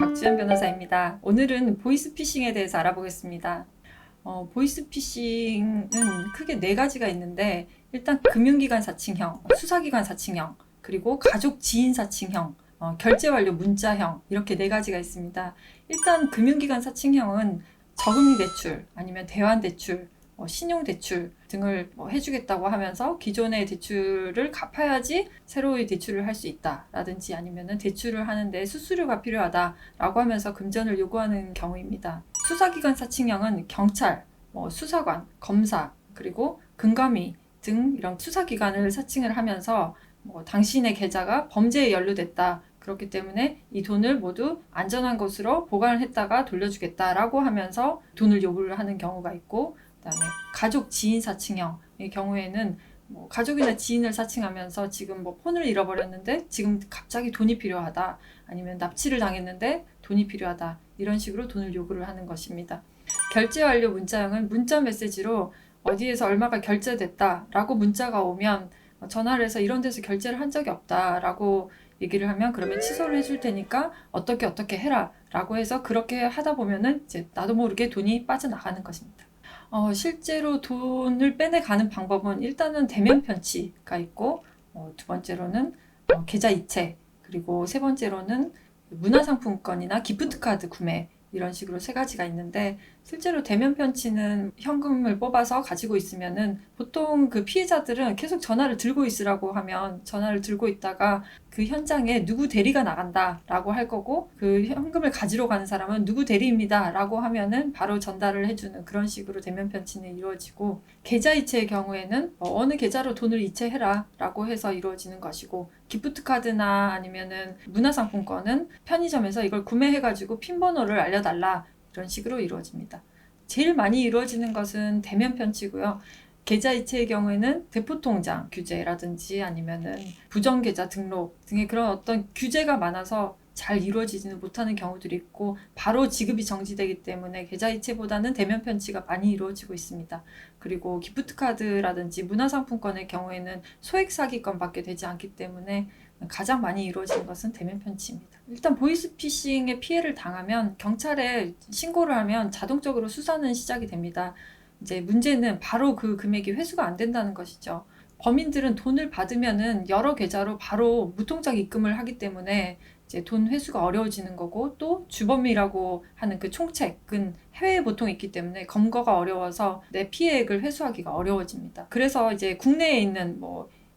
박주연 변호사입니다. 오늘은 보이스피싱에 대해서 알아보겠습니다. 보이스피싱은 크게 네 가지가 있는데, 일단 금융기관 사칭형, 수사기관 사칭형, 그리고 가족 지인 사칭형, 결제 완료 문자형, 이렇게 네 가지가 있습니다. 일단 금융기관 사칭형은 저금리 대출 아니면 대환 대출, 신용대출 등을 해주겠다고 하면서 기존의 대출을 갚아야지 새로의 대출을 할 수 있다 라든지, 아니면은 대출을 하는데 수수료가 필요하다라고 하면서 금전을 요구하는 경우입니다. 수사기관 사칭형은 경찰, 수사관, 검사, 그리고 금감위 등 이런 수사기관을 사칭을 하면서 당신의 계좌가 범죄에 연루됐다, 그렇기 때문에 이 돈을 모두 안전한 곳으로 보관을 했다가 돌려주겠다라고 하면서 돈을 요구를 하는 경우가 있고, 그다음에 가족 지인 사칭형의 경우에는 가족이나 지인을 사칭하면서 지금 폰을 잃어버렸는데 지금 갑자기 돈이 필요하다, 아니면 납치를 당했는데 돈이 필요하다, 이런 식으로 돈을 요구를 하는 것입니다. 결제 완료 문자형은 문자 메시지로 어디에서 얼마가 결제됐다 라고 문자가 오면 전화를 해서 이런 데서 결제를 한 적이 없다 라고 얘기를 하면, 그러면 취소를 해줄 테니까 어떻게 해라 라고 해서 그렇게 하다 보면은 이제 나도 모르게 돈이 빠져나가는 것입니다. 실제로 돈을 빼내가는 방법은 일단은 대면 편취가 있고, 두 번째로는 계좌 이체, 그리고 세 번째로는 문화상품권이나 기프트카드 구매, 이런 식으로 세 가지가 있는데, 실제로 대면 편취는 현금을 뽑아서 가지고 있으면은 보통 그 피해자들은 계속 전화를 들고 있으라고 하면 전화를 들고 있다가 그 현장에 누구 대리가 나간다 라고 할 거고, 그 현금을 가지러 가는 사람은 누구 대리입니다 라고 하면은 바로 전달을 해주는 그런 식으로 대면 편취는 이루어지고, 계좌 이체의 경우에는 어느 계좌로 돈을 이체해라 라고 해서 이루어지는 것이고, 기프트카드나 아니면은 문화상품권은 편의점에서 이걸 구매해가지고 핀 번호를 알려달라, 이런 식으로 이루어집니다. 제일 많이 이루어지는 것은 대면 편취고요. 계좌 이체의 경우에는 대포통장 규제라든지 아니면은 부정계좌 등록 등의 그런 어떤 규제가 많아서 잘 이루어지지는 못하는 경우들이 있고, 바로 지급이 정지되기 때문에 계좌 이체보다는 대면 편취가 많이 이루어지고 있습니다. 그리고 기프트카드라든지 문화상품권의 경우에는 소액 사기건밖에 되지 않기 때문에 가장 많이 이루어지는 것은 대면 편취입니다. 일단 보이스피싱의 피해를 당하면 경찰에 신고를 하면 자동적으로 수사는 시작이 됩니다. 이제 문제는 바로 그 금액이 회수가 안 된다는 것이죠. 범인들은 돈을 받으면은 여러 계좌로 바로 무통장 입금을 하기 때문에 이제 돈 회수가 어려워지는 거고, 또 주범이라고 하는 그 총책은 해외에 보통 있기 때문에 검거가 어려워서 내 피해액을 회수하기가 어려워집니다. 그래서 이제 국내에 있는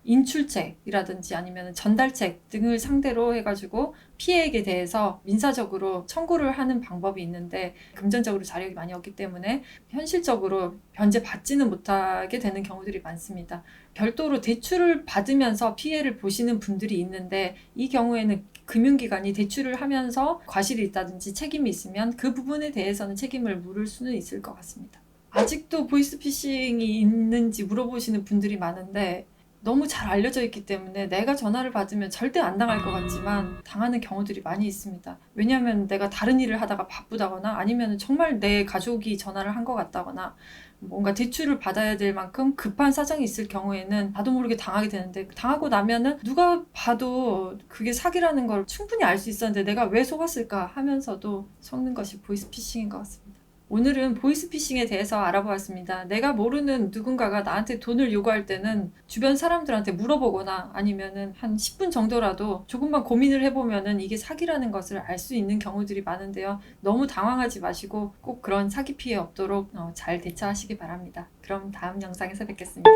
인출책이라든지 아니면 전달책 등을 상대로 해가지고 피해액에 대해서 민사적으로 청구를 하는 방법이 있는데, 금전적으로 자력이 많이 없기 때문에 현실적으로 변제받지는 못하게 되는 경우들이 많습니다. 별도로 대출을 받으면서 피해를 보시는 분들이 있는데, 이 경우에는 금융기관이 대출을 하면서 과실이 있다든지 책임이 있으면 그 부분에 대해서는 책임을 물을 수는 있을 것 같습니다. 아직도 보이스피싱이 있는지 물어보시는 분들이 많은데, 너무 잘 알려져 있기 때문에 내가 전화를 받으면 절대 안 당할 것 같지만 당하는 경우들이 많이 있습니다. 왜냐하면 내가 다른 일을 하다가 바쁘다거나, 아니면 정말 내 가족이 전화를 한 것 같다거나, 뭔가 대출을 받아야 될 만큼 급한 사정이 있을 경우에는 나도 모르게 당하게 되는데, 당하고 나면은 누가 봐도 그게 사기라는 걸 충분히 알 수 있었는데 내가 왜 속았을까 하면서도 속는 것이 보이스피싱인 것 같습니다. 오늘은 보이스피싱에 대해서 알아보았습니다. 내가 모르는 누군가가 나한테 돈을 요구할 때는 주변 사람들한테 물어보거나, 아니면은 한 10분 정도라도 조금만 고민을 해보면은 이게 사기라는 것을 알 수 있는 경우들이 많은데요. 너무 당황하지 마시고 꼭 그런 사기 피해 없도록 잘 대처하시기 바랍니다. 그럼 다음 영상에서 뵙겠습니다.